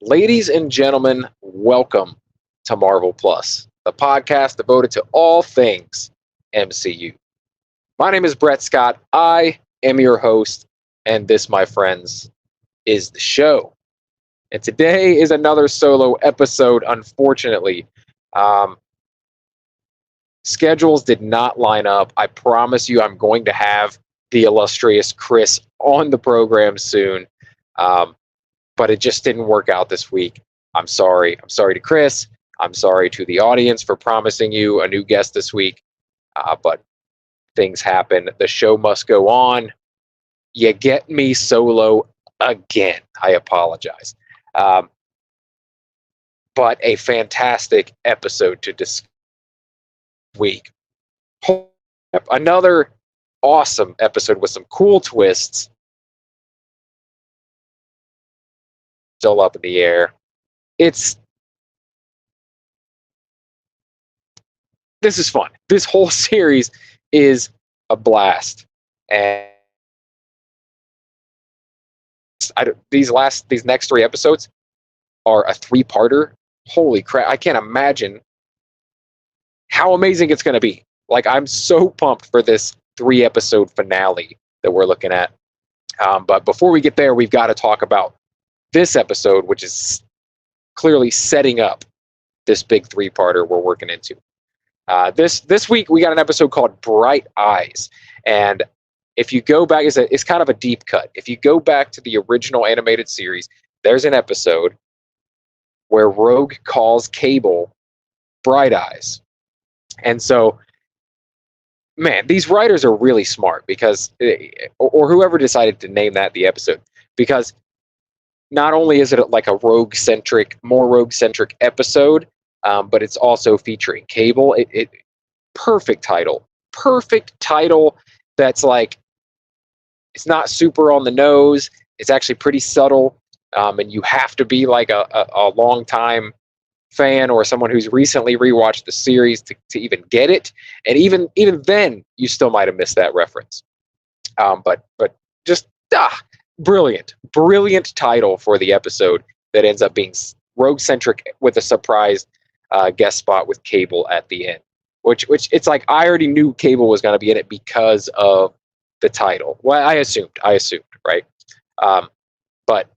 Ladies and gentlemen, welcome to Marvel Plus, the podcast devoted to all things MCU. My name is Brett Scott. I am your host, and this, my friends, is the show. And today is another solo episode, unfortunately. Um, Schedules did not line up. I promise you, I'm going to have the illustrious Chris on the program soon. Um, but it just didn't work out this week. I'm sorry. I'm sorry to Chris. I'm sorry to the audience for promising you a new guest this week. But things happen. The show must go on. You get me solo again. I apologize. Um, but a fantastic episode to discuss week. Another awesome episode with some cool twists. Still up in the air. This is fun. This whole series is a blast, and these next three episodes are a three-parter. Holy crap! I can't imagine how amazing it's going to be. Like, I'm so pumped for this 3-episode finale that we're looking at. But before we get there, we've got to talk about this episode, which is clearly setting up this big 3-parter we're working into. This week we got an episode called Bright Eyes, and if you go back, it's kind of a deep cut. If you go back to the original animated series, there's an episode where Rogue calls Cable Bright Eyes, and so, man, these writers are really smart because, or whoever decided to name that the episode, because not only is it like a more rogue-centric episode, but it's also featuring Cable. Perfect title. That's like, it's not super on the nose. It's actually pretty subtle, and you have to be like a long time fan or someone who's recently rewatched the series to even get it. And even then, you still might have missed that reference. But just brilliant title for the episode that ends up being rogue centric with a surprise guest spot with Cable at the end. Which it's like, I already knew Cable was going to be in it because of the title. Well, I assumed, right? But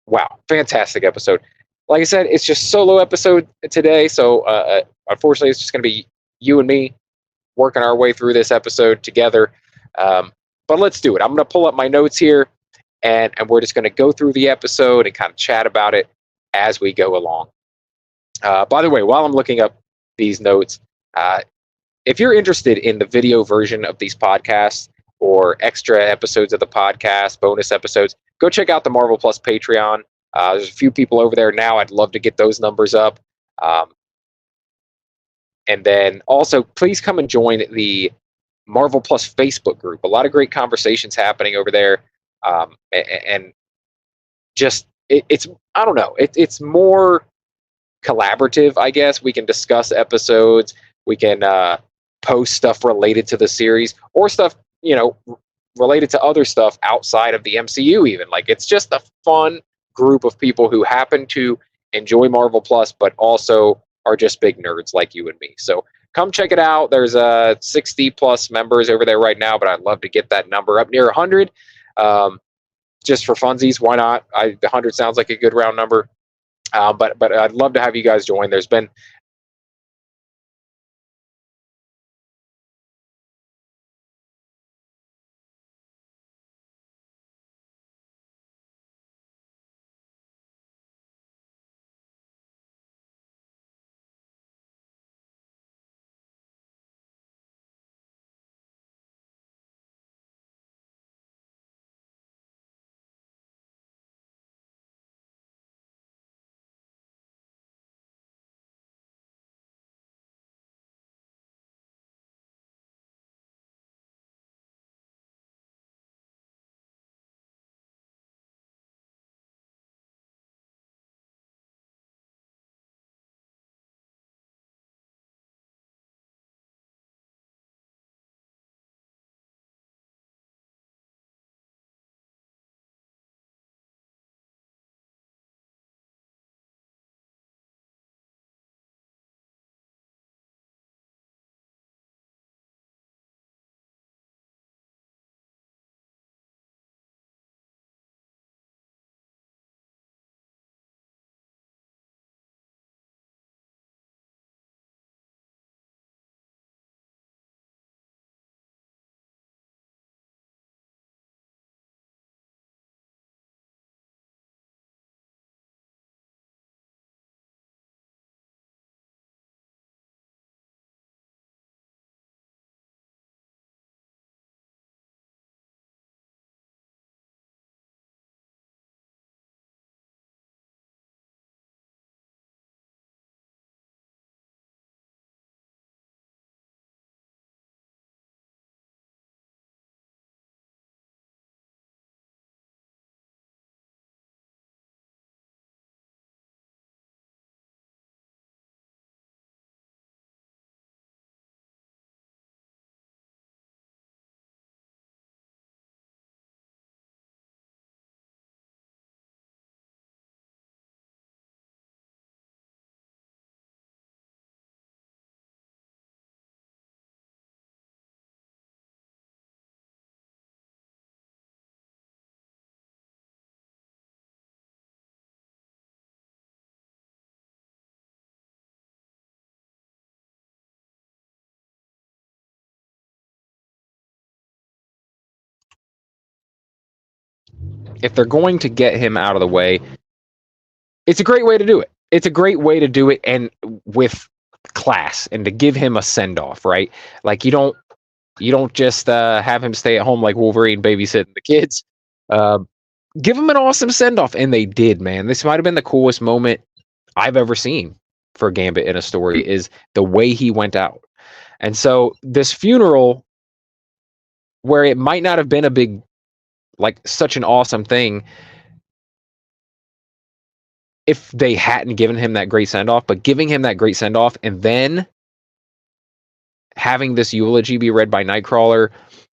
wow, fantastic episode. Like I said, it's just solo episode today, so unfortunately, it's just going to be you and me working our way through this episode together. But let's do it. I'm going to pull up my notes here, and we're just going to go through the episode and kind of chat about it as we go along. By the way, while I'm looking up these notes, if you're interested in the video version of these podcasts or extra episodes of the podcast, bonus episodes, go check out the Marvel Plus Patreon. There's a few people over there now. I'd love to get those numbers up. And then also, please come and join the Marvel Plus Facebook group. A lot of great conversations happening over there. And just, it's I don't know, it's more collaborative, I guess. We can discuss episodes. We can post stuff related to the series or stuff, related to other stuff outside of the MCU even. Like, it's just a fun group of people who happen to enjoy Marvel Plus, but also are just big nerds like you and me. So come check it out. There's 60 plus members over there right now, but I'd love to get that number up near 100. Just for funsies, why not? The 100 sounds like a good round number. But I'd love to have you guys join. There's been if they're going to get him out of the way, it's a great way to do it. It's a great way to do it, and with class, and to give him a send off, right? Like you don't just have him stay at home like Wolverine babysitting the kids. Uh, Give him an awesome send off, and they did, man. This might have been the coolest moment I've ever seen for Gambit in a story, is the way he went out. And so this funeral, where it might not have been a big, like such an awesome thing if they hadn't given him that great send off, but giving him that great send off and then having this eulogy be read by Nightcrawler,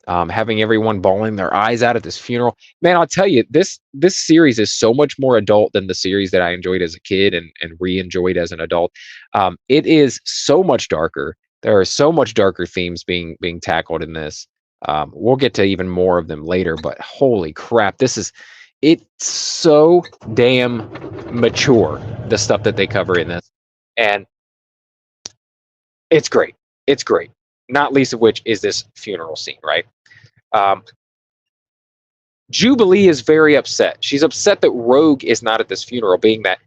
having everyone bawling their eyes out at this funeral. Man, I'll tell you, this series is so much more adult than the series that I enjoyed as a kid and re-enjoyed as an adult. It is so much darker. There are so much darker themes being tackled in this. We'll get to even more of them later, but holy crap, it's so damn mature, the stuff that they cover in this. And it's great. It's great. Not least of which is this funeral scene, right? Jubilee is very upset. She's upset that Rogue is not at this funeral, being that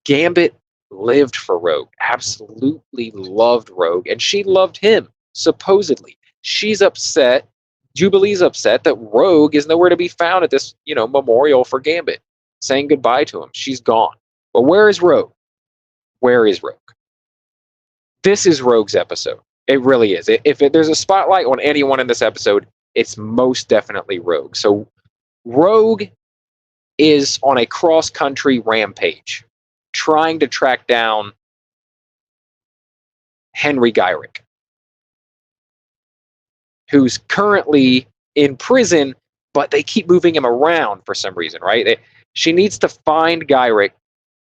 Gambit lived for Rogue, absolutely loved Rogue, and she loved him, supposedly. She's upset. Jubilee's upset that Rogue is nowhere to be found at this, memorial for Gambit, saying goodbye to him. She's gone. But where is Rogue? Where is Rogue? This is Rogue's episode. It really is. If there's a spotlight on anyone in this episode, it's most definitely Rogue. So Rogue is on a cross-country rampage, trying to track down Henry Gyrick, who's currently in prison, but they keep moving him around for some reason, right? She needs to find Gyrick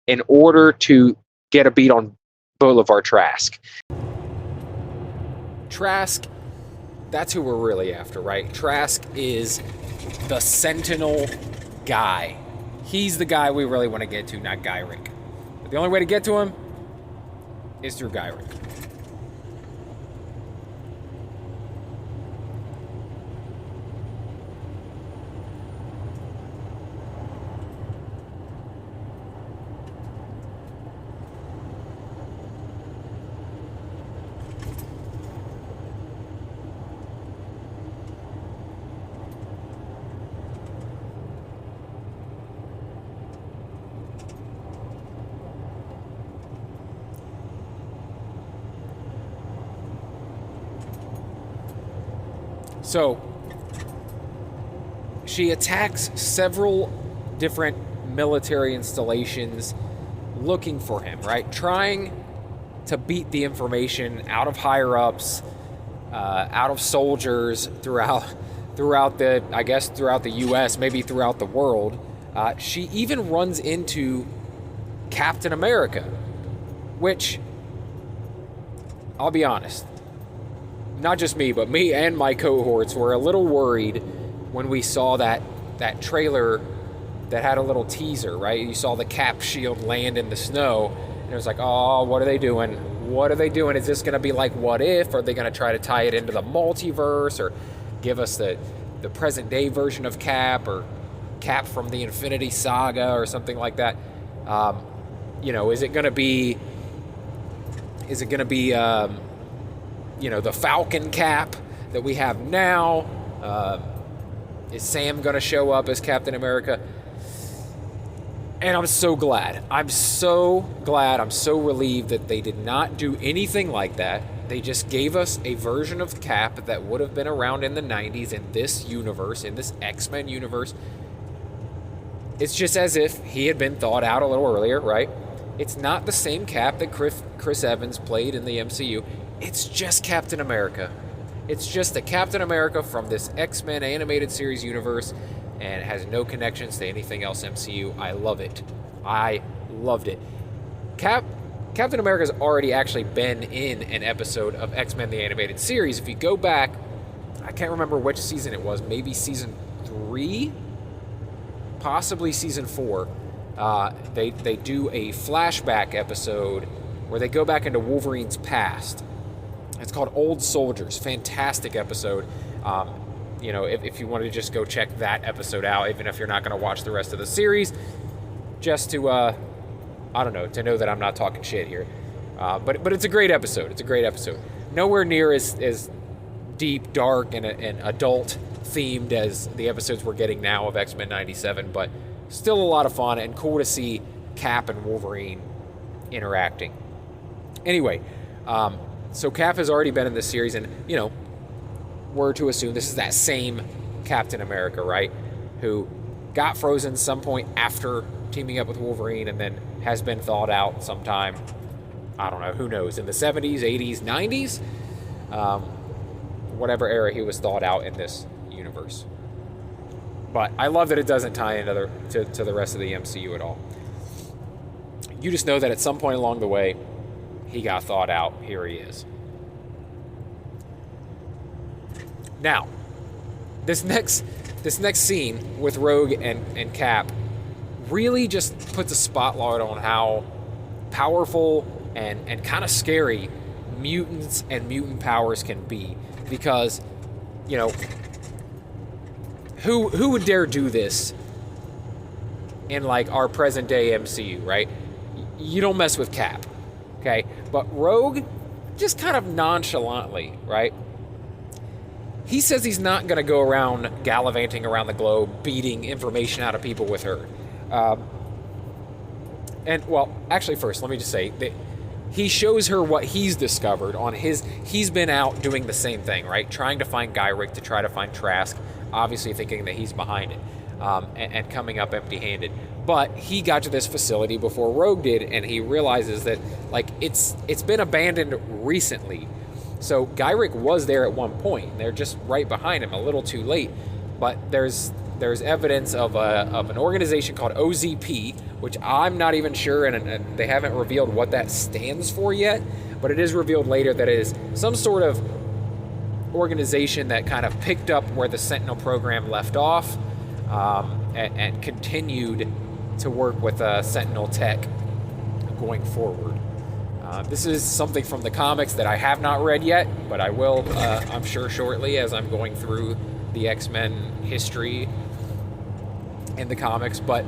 in order to get a beat on Bolivar Trask. Trask, that's who we're really after, right? Trask is the Sentinel guy. He's the guy we really want to get to, not Gyrick. But the only way to get to him is through Gyrick. So, she attacks several different military installations looking for him, right? Trying to beat the information out of higher-ups, out of soldiers throughout the U.S., maybe throughout the world. She even runs into Captain America, which, I'll be honest, not just me, but me and my cohorts were a little worried when we saw that trailer that had a little teaser, right? You saw the Cap shield land in the snow, and it was like, oh, what are they doing? What are they doing? Is this going to be like What If? Are they going to try to tie it into the multiverse, or give us the present-day version of Cap, or Cap from the Infinity Saga, or something like that? Is it going to be the Falcon Cap that we have now? Is Sam going to show up as Captain America? And I'm so glad. I'm so relieved that they did not do anything like that. They just gave us a version of Cap that would have been around in the 90s in this universe, in this X-Men universe. It's just as if he had been thought out a little earlier, right? It's not the same Cap that Chris Evans played in the MCU. It's just Captain America. It's just a Captain America from this X-Men animated series universe, and it has no connections to anything else MCU. I love it. I loved it. Captain America's already actually been in an episode of X-Men the Animated Series. If you go back, I can't remember which season it was, maybe season 3? Possibly season 4. They do a flashback episode where they go back into Wolverine's past. It's called Old Soldiers. Fantastic episode. if you want to just go check that episode out, even if you're not going to watch the rest of the series, just to, I don't know, to know that I'm not talking shit here. But it's a great episode. It's a great episode. Nowhere near as deep, dark, and adult themed as the episodes we're getting now of X-Men 97, but still a lot of fun and cool to see Cap and Wolverine interacting. Anyway, so Cap has already been in this series, and, we're to assume this is that same Captain America, right? Who got frozen some point after teaming up with Wolverine and then has been thawed out sometime, I don't know, who knows, in the 70s, 80s, 90s? Whatever era he was thawed out in this universe. But I love that it doesn't tie into to the rest of the MCU at all. You just know that at some point along the way, he got thawed out. Here he is. Now, this next scene with Rogue and Cap really just puts a spotlight on how powerful and kind of scary mutants and mutant powers can be. Because, who would dare do this in, like, our present day MCU, right? You don't mess with Cap, okay? But Rogue, just kind of nonchalantly, right? He says he's not going to go around gallivanting around the globe, beating information out of people with her. Actually, first, let me just say that he shows her what he's discovered on he's been out doing the same thing, right? Trying to find Gyrick, to try to find Trask, obviously thinking that he's behind it, and coming up empty-handed. But he got to this facility before Rogue did, and he realizes that, like, it's been abandoned recently. So Gyrick was there at one point. They're just right behind him, a little too late. But there's evidence of an organization called OZP, which I'm not even sure, and they haven't revealed what that stands for yet. But it is revealed later that it is some sort of organization that kind of picked up where the Sentinel program left off, and continued to work with Sentinel tech going forward. This is something from the comics that I have not read yet, but I will, I'm sure, shortly as I'm going through the X-Men history in the comics. But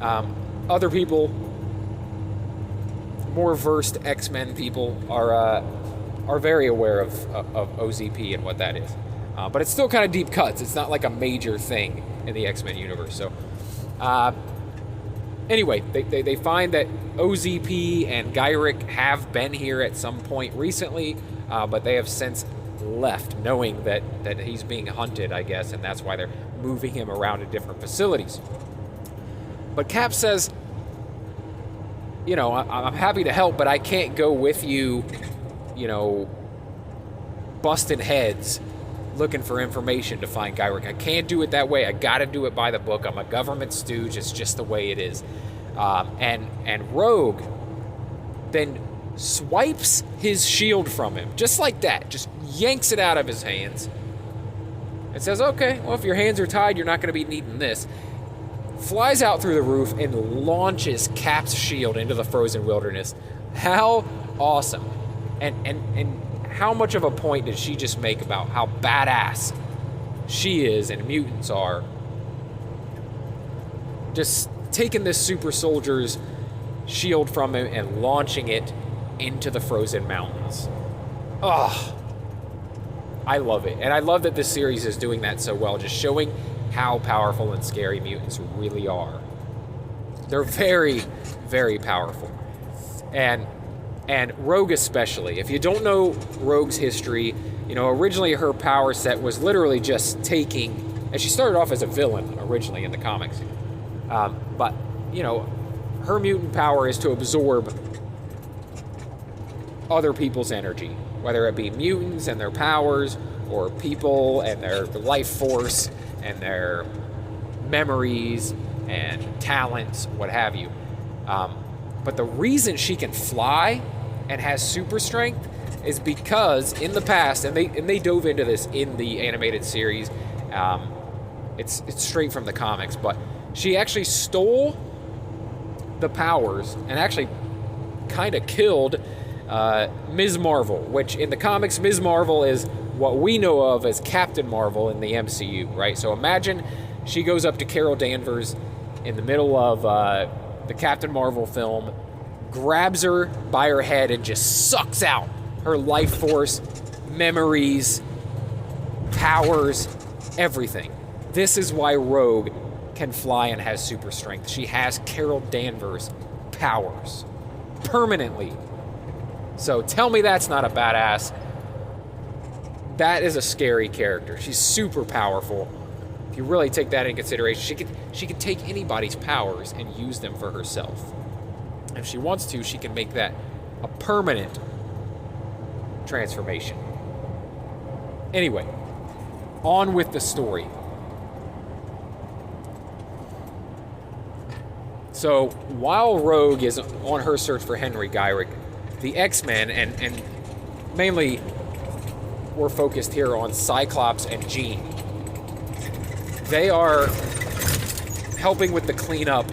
other people, more versed X-Men people, are very aware of OZP and what that is. But it's still kind of deep cuts. It's not like a major thing in the X-Men universe. So, anyway, they find that OZP and Gyrick have been here at some point recently, but they have since left, knowing that he's being hunted, I guess, and that's why they're moving him around to different facilities. But Cap says, I'm happy to help, but I can't go with you, busting heads looking for information to find Gyrick. I can't do it that way. I gotta do it by the book. I'm a government stooge. It's just the way it is. And Rogue then swipes his shield from him, just like that. Just yanks it out of his hands and says, okay, well, if your hands are tied, you're not going to be needing this. Flies out through the roof and launches Cap's shield into the frozen wilderness. How awesome. And how much of a point did she just make about how badass she is and mutants are? Just taking this super soldier's shield from him and launching it into the frozen mountains. Oh, I love it. And I love that this series is doing that so well, just showing how powerful and scary mutants really are. They're very, very powerful. And Rogue especially. If you don't know Rogue's history, originally her power set was literally just taking, and she started off as a villain originally in the comics. But her mutant power is to absorb other people's energy, whether it be mutants and their powers, or people and their life force and their memories and talents, what have you. But the reason she can fly and has super strength is because in the past, and they dove into this in the animated series, it's straight from the comics, but she actually stole the powers and actually kind of killed Ms. Marvel, which in the comics, Ms. Marvel is what we know of as Captain Marvel in the MCU, right? So imagine she goes up to Carol Danvers in the middle of the Captain Marvel film, grabs her by her head and just sucks out her life force, memories, powers, everything. This is why Rogue can fly and has super strength. She has Carol Danvers powers permanently. So tell me that's not a badass. That is a scary character. She's super powerful. If you really take that into consideration, she can take anybody's powers and use them for herself. If she wants to, she can make that a permanent transformation. Anyway, on with the story. So while Rogue is on her search for Henry Gyrick, the X-Men, and mainly we're focused here on Cyclops and Jean, they are helping with the cleanup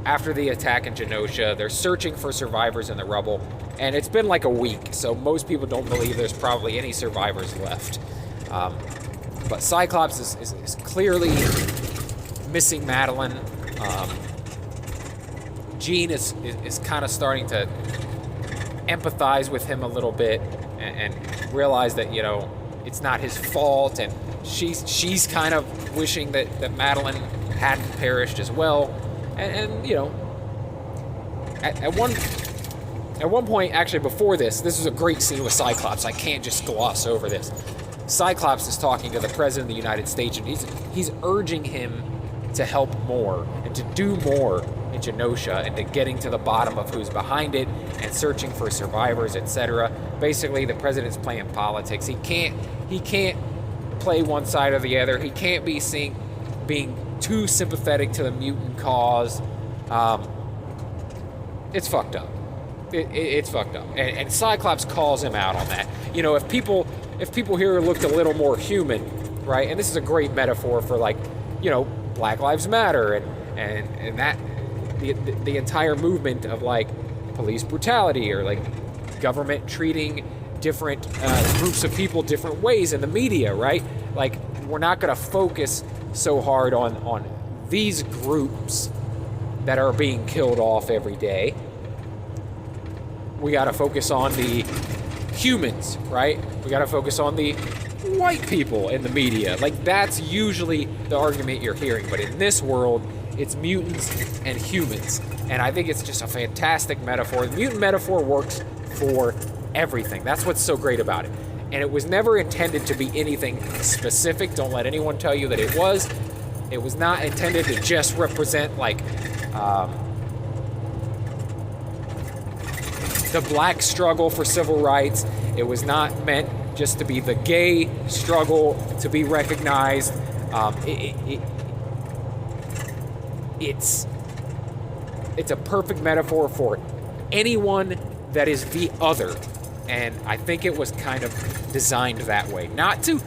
after the attack in Genosha. They're searching for survivors in the rubble, and it's been like a week, so most people don't believe there's probably any survivors left. But Cyclops is clearly missing Madeline. Jean is kind of starting to empathize with him a little bit and realize that, you know, it's not his fault, and she's kind of wishing that Madeline hadn't perished as well. And you know, at one point, actually before this is a great scene with Cyclops. I can't just gloss over this. Cyclops is talking to the President of the United States, and he's urging him to help more and to do more in Genosha and to getting to the bottom of who's behind it and searching for survivors, etc. Basically, the president's playing politics. He can't play one side or the other. He can't be being too sympathetic to the mutant cause. It's fucked up. It's fucked up. And Cyclops calls him out on that. You know, if people here looked a little more human, right? And this is a great metaphor for, like, you know, Black Lives Matter and that the entire movement of, like, police brutality, or like government treating different groups of people different ways in the media, right? Like, we're not going to focus so hard on these groups that are being killed off every day. We got to focus on the humans, right? We got to focus on the white people in the media. Like, that's usually the argument you're hearing. But in this world, it's mutants and humans. And I think it's just a fantastic metaphor. The mutant metaphor works for everything. That's what's so great about it. And it was never intended to be anything specific. Don't let anyone tell you that it was. It was not intended to just represent, like, the black struggle for civil rights. It was not meant just to be the gay struggle to be recognized. It's a perfect metaphor for anyone that is the other. And I think it was kind of designed that way. Not to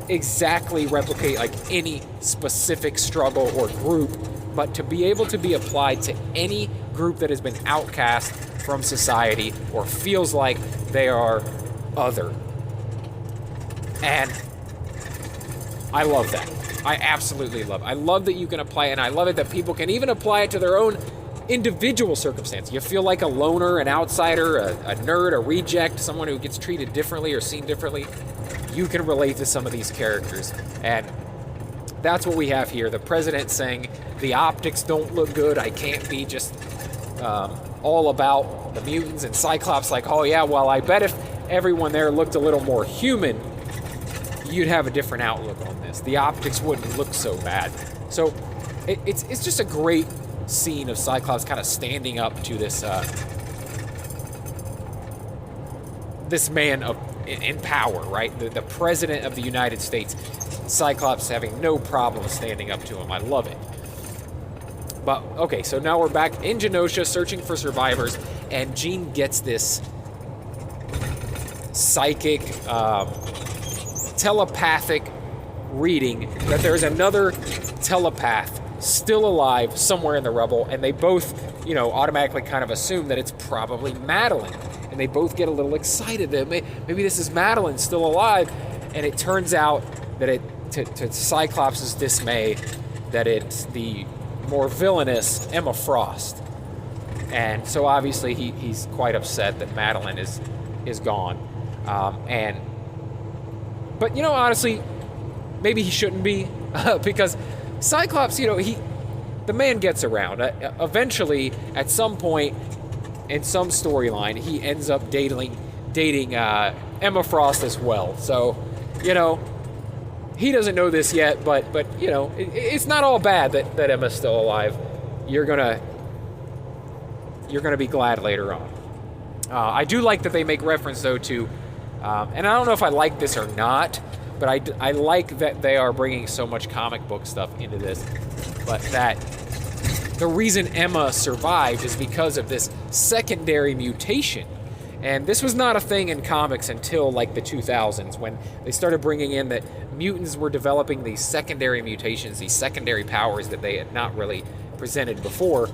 exactly replicate, like, any specific struggle or group, but to be able to be applied to any group that has been outcast from society or feels like they are other. And I love that. I absolutely love it. I love that you can apply it, and I love it that people can even apply it to their own individual circumstance. You feel like a loner, an outsider, a nerd, a reject, someone who gets treated differently or seen differently. You can relate to some of these characters. And that's what we have here. The president saying, the optics don't look good. I can't be just all about the mutants. And Cyclops like, oh yeah, well, I bet if everyone there looked a little more human, you'd have a different outlook on this. The optics wouldn't look so bad. So it's just a great scene of Cyclops kind of standing up to this this man in power, right? The president of the United States. Cyclops having no problem standing up to him. I love it. But okay, so now we're back in Genosha searching for survivors, and Jean gets this psychic, telepathic reading that there's another telepath still alive somewhere in the rubble, and they both, you know, automatically kind of assume that it's probably Madeline. And and they both get a little excited that maybe this is Madeline still alive, and it turns out that to Cyclops' dismay, that it's the more villainous Emma Frost. And so obviously he's quite upset that Madeline is gone. But honestly, maybe he shouldn't be, because Cyclops, the man gets around. Eventually, at some point in some storyline, he ends up dating Emma Frost as well. So, he doesn't know this yet, but it's not all bad that Emma's still alive. You're gonna be glad later on. I do like that they make reference though to, and I don't know if I like this or not, but I like that they are bringing so much comic book stuff into this, but that the reason Emma survived is because of this secondary mutation. And this was not a thing in comics until like the 2000s, when they started bringing in that mutants were developing these secondary mutations, these secondary powers that they had not really presented before.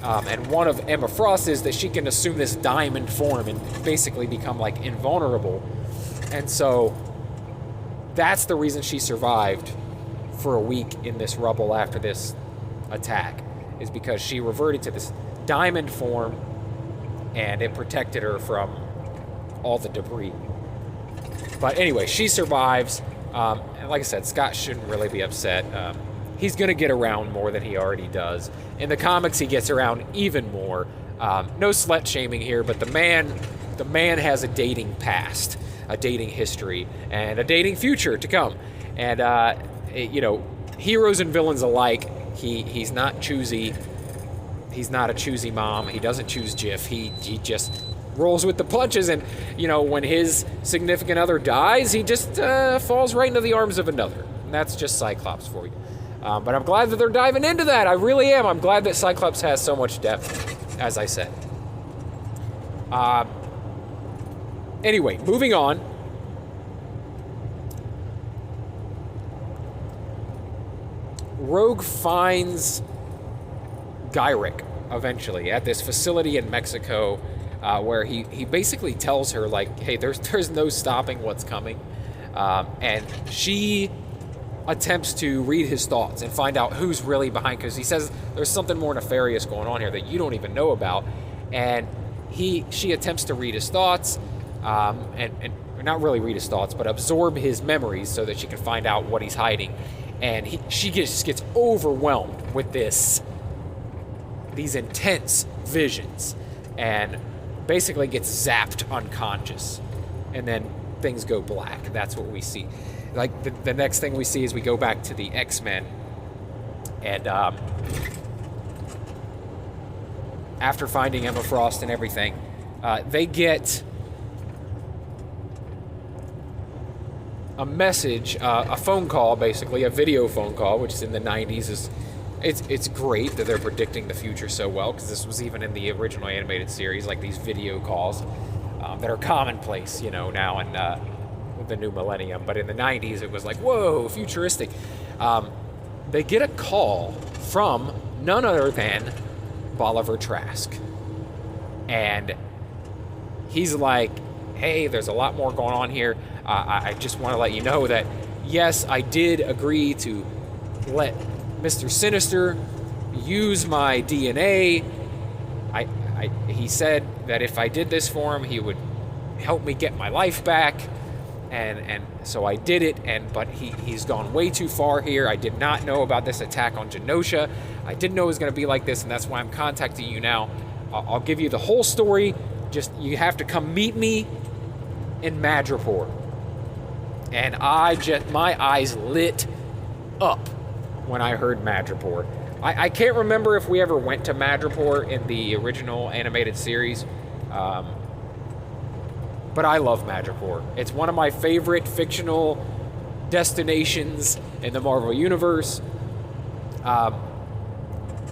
And one of Emma Frost is that she can assume this diamond form and basically become like invulnerable. And so that's the reason she survived for a week in this rubble after this attack, is because she reverted to this diamond form, and it protected her from all the debris. But anyway, she survives. And like I said, Scott shouldn't really be upset. He's going to get around more than he already does. In the comics, he gets around even more. No slut shaming here, but the man has a dating past, a dating history, and a dating future to come. And heroes and villains alike, he's not choosy. He's not a choosy mom. He doesn't choose Jif. He just rolls with the punches, and when his significant other dies, he just falls right into the arms of another. And that's just Cyclops for you. But I'm glad that they're diving into that. I really am. I'm glad that Cyclops has so much depth, as I said. Anyway, moving on. Rogue finds Gyrick eventually at this facility in Mexico, where he basically tells her, like, hey, there's no stopping what's coming. And she attempts to read his thoughts and find out who's really behind, because he says there's something more nefarious going on here that you don't even know about. And she attempts to read his thoughts, and not really read his thoughts, but absorb his memories so that she can find out what he's hiding. And she just gets overwhelmed with these intense visions, and basically gets zapped unconscious, and then things go black. That's what we see. Like the next thing we see is we go back to the X-Men, and after finding Emma Frost and everything, they get a message, a phone call, basically a video phone call, which is in the 90s. It's great that they're predicting the future so well, because this was even in the original animated series, like these video calls that are commonplace, now in the new millennium. But in the 90s, it was like, whoa, futuristic. They get a call from none other than Bolivar Trask. And he's like, hey, there's a lot more going on here. I just want to let you know that, yes, I did agree to let Mr. Sinister use my DNA. He said that if I did this for him, he would help me get my life back. And so I did it, but he's gone way too far here. I did not know about this attack on Genosha. I didn't know it was going to be like this, and that's why I'm contacting you now. I'll give you the whole story. Just, you have to come meet me in Madripoor. And my eyes lit up when I heard Madripoor. I can't remember if we ever went to Madripoor in the original animated series, but I love Madripoor. It's one of my favorite fictional destinations in the Marvel Universe.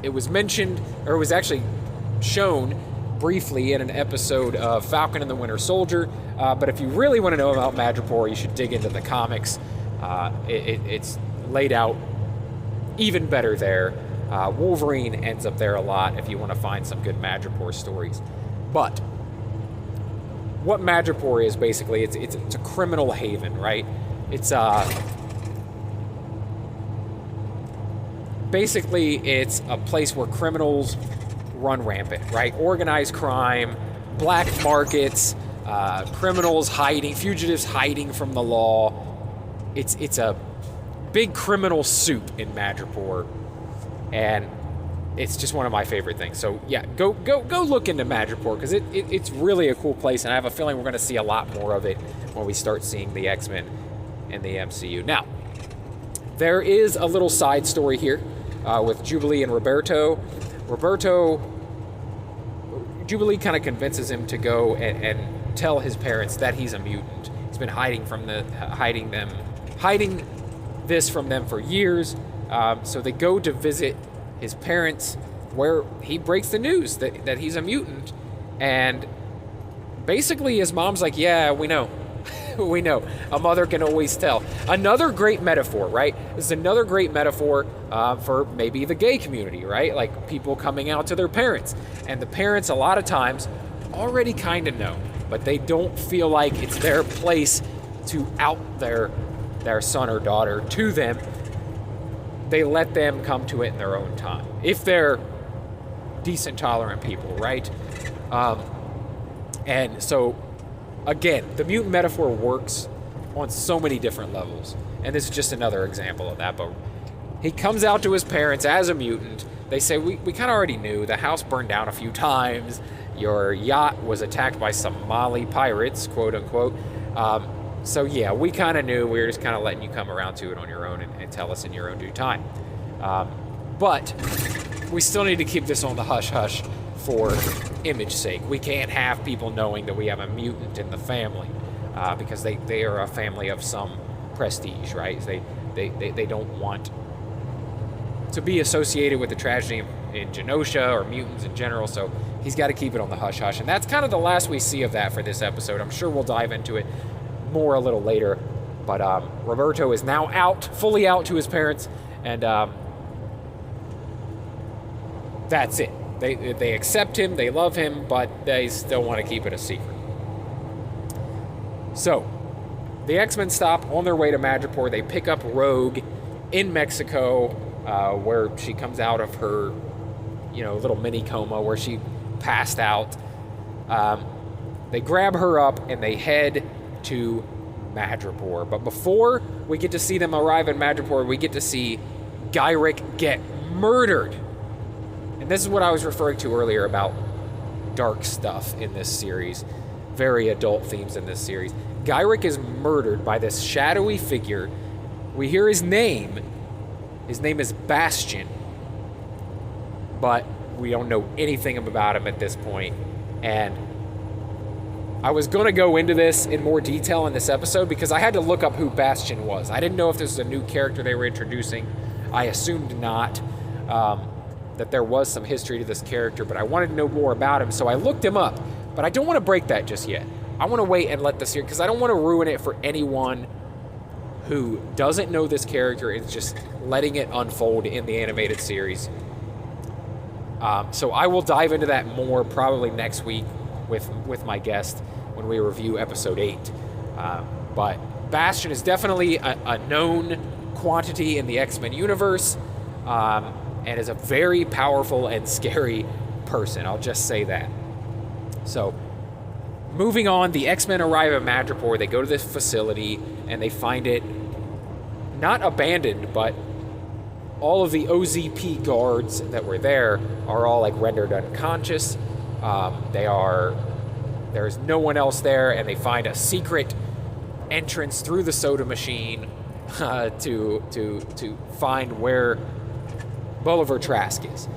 It was mentioned, or it was actually shown briefly in an episode of Falcon and the Winter Soldier, but if you really want to know about Madripoor, you should dig into the comics. It's laid out even better there. Wolverine ends up there a lot if you want to find some good Madripoor stories. But what Madripoor is basically, it's a criminal haven, right? It's basically it's a place where criminals run rampant, right? Organized crime, black markets, criminals hiding, fugitives hiding from the law. It's a big criminal soup in Madripoor, and it's just one of my favorite things. So yeah, go look into Madripoor, because it's really a cool place, and I have a feeling we're going to see a lot more of it when we start seeing the X-Men in the MCU. Now, there is a little side story here with Jubilee and Roberto. Jubilee kind of convinces him to go and tell his parents that he's a mutant. He's been hiding this from them for years. So they go to visit his parents, where he breaks the news that he's a mutant. And basically his mom's like, yeah, we know. We know. A mother can always tell. Another great metaphor, right? This is another great metaphor for maybe the gay community, right? Like people coming out to their parents. And the parents, a lot of times, already kind of know, but they don't feel like it's their place to out their son or daughter to them. They let them come to it in their own time, if they're decent, tolerant people, right? And so, again, the mutant metaphor works on so many different levels, and this is just another example of that. But he comes out to his parents as a mutant. They say, we kind of already knew. The house burned down a few times. Your yacht was attacked by Somali pirates, quote unquote. So yeah, we kind of knew. We were just kind of letting you come around to it on your own and tell us in your own due time. But we still need to keep this on the hush-hush for image sake. We can't have people knowing that we have a mutant in the family, because they are a family of some prestige, right? They don't want to be associated with the tragedy in Genosha or mutants in general, so he's got to keep it on the hush-hush. And that's kind of the last we see of that for this episode. I'm sure we'll dive into it more a little later, but Roberto is now fully out to his parents, and that's it. They accept him, they love him, but they still want to keep it a secret. So, the X-Men stop on their way to Madripoor. They pick up Rogue in Mexico, where she comes out of her, little mini coma where she passed out. They grab her up and they head to Madripoor. But before we get to see them arrive in Madripoor, we get to see Gyrick get murdered. And this is what I was referring to earlier about dark stuff in this series. Very adult themes in this series. Gyrick is murdered by this shadowy figure. We hear his name. His name is Bastion. But we don't know anything about him at this point. And I was going to go into this in more detail in this episode because I had to look up who Bastion was. I didn't know if this was a new character they were introducing. I assumed not. That there was some history to this character, but I wanted to know more about him, so I looked him up. But I don't want to break that just yet. I want to wait and let this here, because I don't want to ruin it for anyone who doesn't know this character and is just letting it unfold in the animated series. So I will dive into that more probably next week with my guest when we review episode 8. But Bastion is definitely a known quantity in the X-Men universe. And is a very powerful and scary person. I'll just say that. So, moving on, the X-Men arrive at Madripoor. They go to this facility, and they find it not abandoned, but all of the OZP guards that were there are all rendered unconscious. There's no one else there, and they find a secret entrance through the soda machine to find where Bolivar Trask is.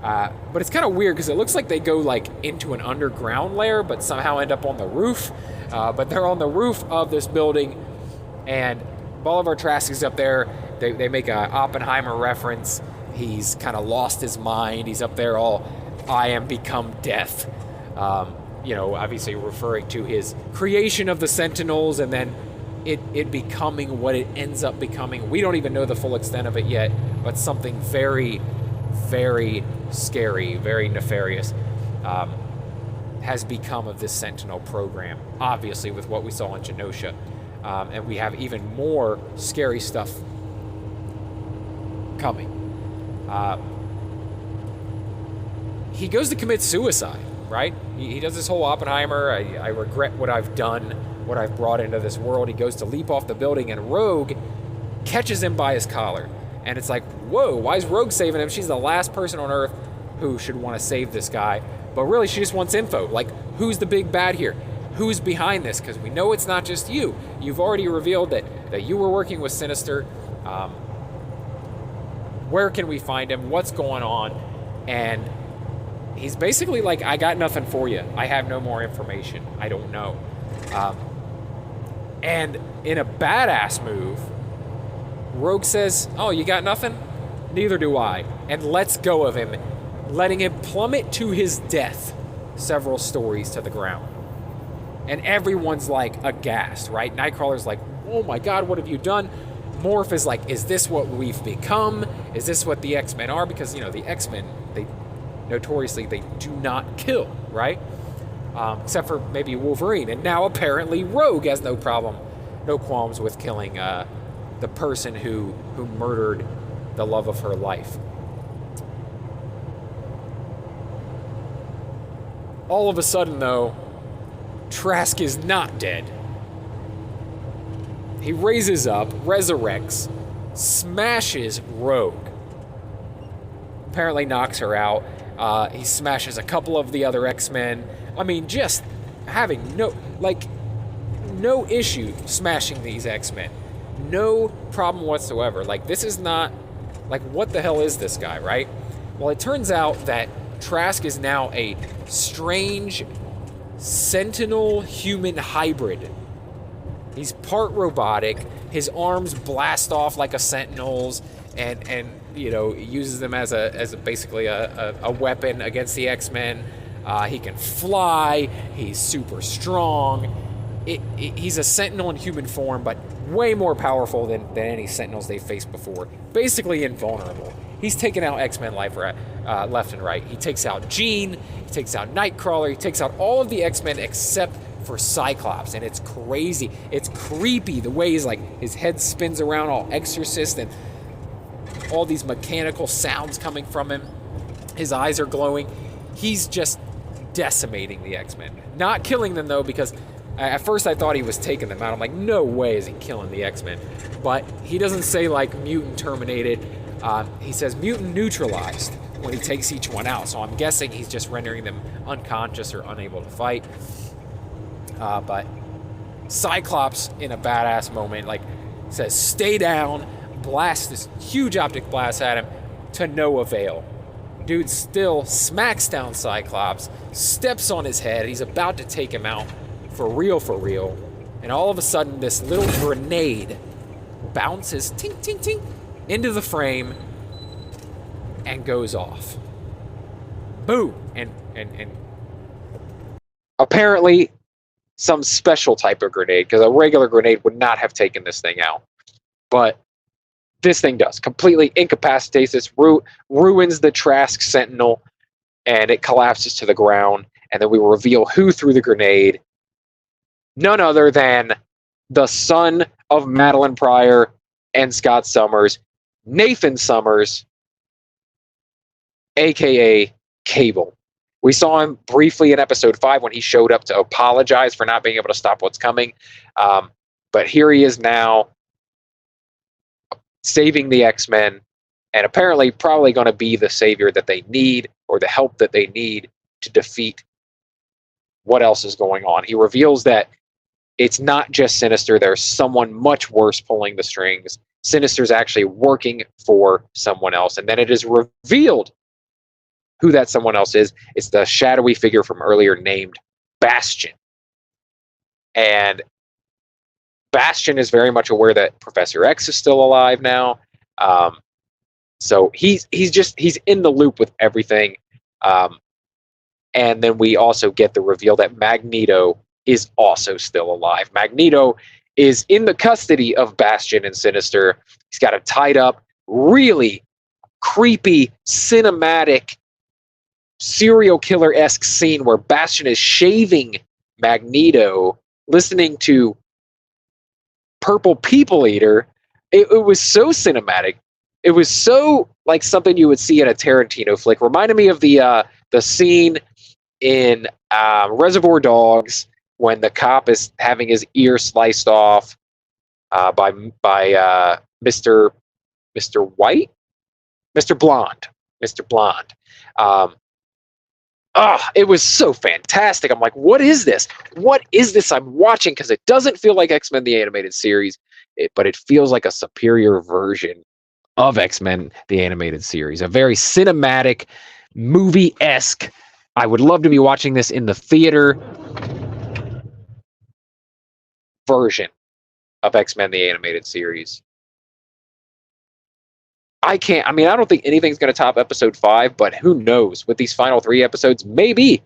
But it's kind of weird because it looks like they go into an underground lair, but somehow end up on the roof. But they're on the roof of this building, and Bolivar Trask is up there. They make a Oppenheimer reference. He's kind of lost his mind. He's up there all, I am become death. Obviously referring to his creation of the Sentinels, and then it becoming what it ends up becoming. We don't even know the full extent of it yet, but something very, very scary, very nefarious has become of this Sentinel program, obviously, with what we saw in Genosha. And we have even more scary stuff coming. He goes to commit suicide, right? He does this whole Oppenheimer, I regret what I've done, what I've brought into this world. He goes to leap off the building, and Rogue catches him by his collar. And it's like, whoa, why is Rogue saving him? She's the last person on Earth who should want to save this guy. But really, she just wants info. Like, who's the big bad here? Who's behind this? Because we know it's not just you. You've already revealed that you were working with Sinister. Where can we find him? What's going on? And he's basically like, I got nothing for you. I have no more information. I don't know. And in a badass move, Rogue says, oh, you got nothing? Neither do I. And lets go of him, letting him plummet to his death several stories to the ground. And everyone's like aghast, right? Nightcrawler's like, oh my God, what have you done? Morph is like, is this what we've become? Is this what the X-Men are? Because, you know, the X-Men, they notoriously, they do not kill, right? Except for maybe Wolverine. And now apparently Rogue has no qualms with killing the person who murdered the love of her life. All of a sudden, though, Trask is not dead. He raises up, resurrects, smashes Rogue. Apparently knocks her out. He smashes a couple of the other X-Men. I mean, just having no issue smashing these X-Men. No problem whatsoever. Like, this is not, like, what the hell is this guy, right? Well, it turns out that Trask is now a strange Sentinel human hybrid. He's part robotic. His arms blast off like a Sentinel's, and you know, uses them as basically a weapon against the X-Men. He can fly. He's super strong. He's a Sentinel in human form, but way more powerful than any Sentinels they've faced before. Basically invulnerable. He's taken out X-Men left and right. He takes out Jean. He takes out Nightcrawler. He takes out all of the X-Men except for Cyclops, and it's crazy. It's creepy the way his head spins around all Exorcist, and all these mechanical sounds coming from him. His eyes are glowing. He's just decimating the X-Men. Not killing them, though, because at first I thought he was taking them out. I'm like, no way is he killing the X-Men. But he doesn't say, like, mutant terminated. He says mutant neutralized when he takes each one out. So I'm guessing he's just rendering them unconscious or unable to fight. But Cyclops, in a badass moment, like, says, stay down, blasts this huge optic blast at him to no avail. Dude still smacks down Cyclops, steps on his head. He's about to take him out for real. And all of a sudden, this little grenade bounces, tink, tink, tink, into the frame and goes off. Boom! And apparently some special type of grenade, because a regular grenade would not have taken this thing out. But this thing does. Completely incapacitates this, ruins the Trask Sentinel, and it collapses to the ground. And then we reveal who threw the grenade. None other than the son of Madeline Pryor and Scott Summers, Nathan Summers, a.k.a. Cable. We saw him briefly in episode 5 when he showed up to apologize for not being able to stop what's coming. But here he is now, saving the X-Men, and apparently probably going to be the savior that they need, or the help that they need to defeat what else is going on. He reveals that it's not just Sinister. There's someone much worse pulling the strings. Sinister's actually working for someone else. And then it is revealed who that someone else is. It's the shadowy figure from earlier named Bastion. And Bastion is very much aware that Professor X is still alive now. So he's in the loop with everything. And then we also get the reveal that Magneto is also still alive. Magneto is in the custody of Bastion and Sinister. He's got him tied up. Really creepy, cinematic serial killer-esque scene where Bastion is shaving Magneto, listening to Purple People Eater. It was so cinematic. It was so like something you would see in a Tarantino flick. Reminded me of the scene in Reservoir Dogs when the cop is having his ear sliced off by Mr. White, Mr. Blonde, Mr. Blonde. It was so fantastic. I'm like, what is this? What is this I'm watching? Because it doesn't feel like X-Men the Animated Series, but it feels like a superior version of X-Men the Animated Series. A very cinematic, movie-esque. I would love to be watching this in the theater version of X-Men the Animated Series. I don't think anything's going to top episode 5, but who knows? With these final 3 episodes, maybe.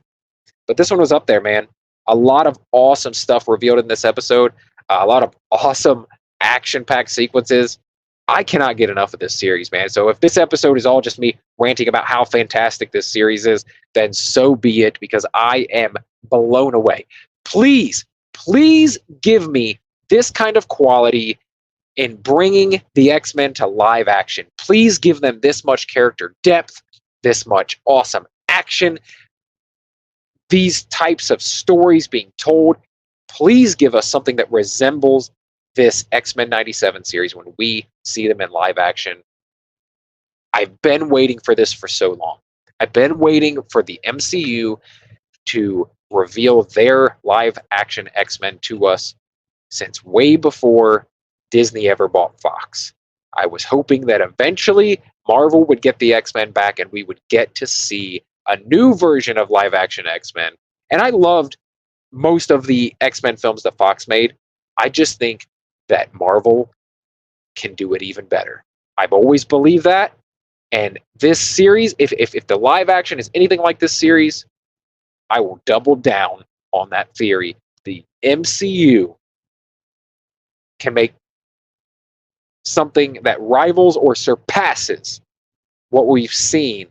But this one was up there, man. A lot of awesome stuff revealed in this episode. A lot of awesome action-packed sequences. I cannot get enough of this series, man. So if this episode is all just me ranting about how fantastic this series is, then so be it, because I am blown away. Please, please give me this kind of quality in bringing the X-Men to live action. Please give them this much character depth, this much awesome action, these types of stories being told. Please give us something that resembles this X-Men 97 series when we see them in live action. I've been waiting for this for so long. I've been waiting for the MCU to reveal their live action X-Men to us since way before Disney ever bought Fox. I was hoping that eventually Marvel would get the X-Men back and we would get to see a new version of live action X-Men. And I loved most of the X-Men films that Fox made. I just think that Marvel can do it even better. I've always believed that. And this series, if the live action is anything like this series, I will double down on that theory. The MCU can make something that rivals or surpasses what we've seen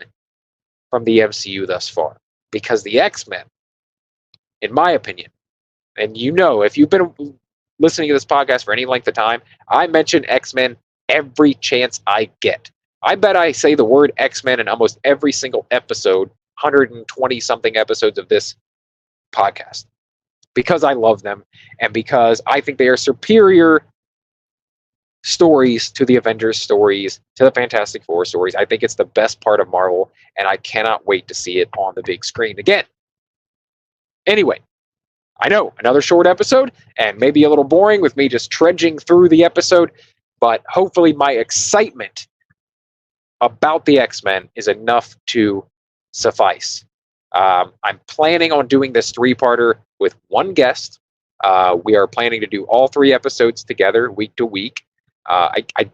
from the MCU thus far. Because the X-Men, in my opinion, and you know, if you've been listening to this podcast for any length of time, I mention X-Men every chance I get. I bet I say the word X-Men in almost every single episode, 120 something episodes of this podcast, because I love them and because I think they are superior stories to the Avengers stories, to the Fantastic Four stories. I think it's the best part of Marvel, and I cannot wait to see it on the big screen again. Anyway, I know, another short episode, and maybe a little boring with me just trudging through the episode, but hopefully my excitement about the X-Men is enough to suffice. I'm planning on doing this 3-parter with one guest. We are planning to do all 3 episodes together, week to week. I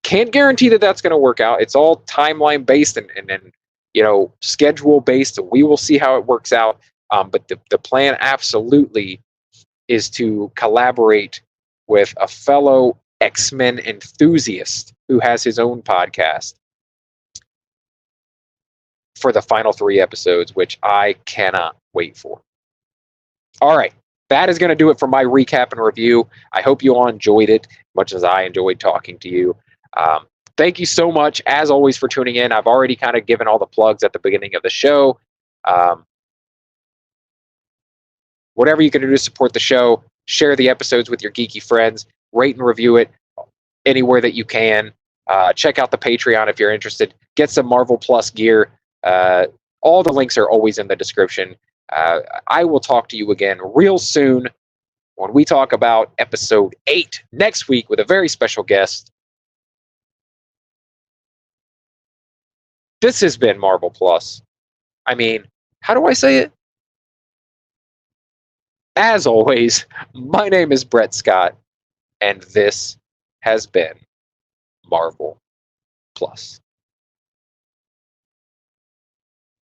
can't guarantee that that's going to work out. It's all timeline based and schedule based. So we will see how it works out. But the plan absolutely is to collaborate with a fellow X-Men enthusiast who has his own podcast for the final 3 episodes, which I cannot wait for. All right. That is going to do it for my recap and review. I hope you all enjoyed it as much as I enjoyed talking to you. Thank you so much, as always, for tuning in. I've already kind of given all the plugs at the beginning of the show. Whatever you can do to support the show, share the episodes with your geeky friends, rate and review it anywhere that you can. Check out the Patreon if you're interested. Get some Marvel Plus gear. All the links are always in the description. I will talk to you again real soon when we talk about episode 8 next week with a very special guest. This has been Marvel Plus. I mean, how do I say it? As always, my name is Brett Scott, and this has been Marvel Plus.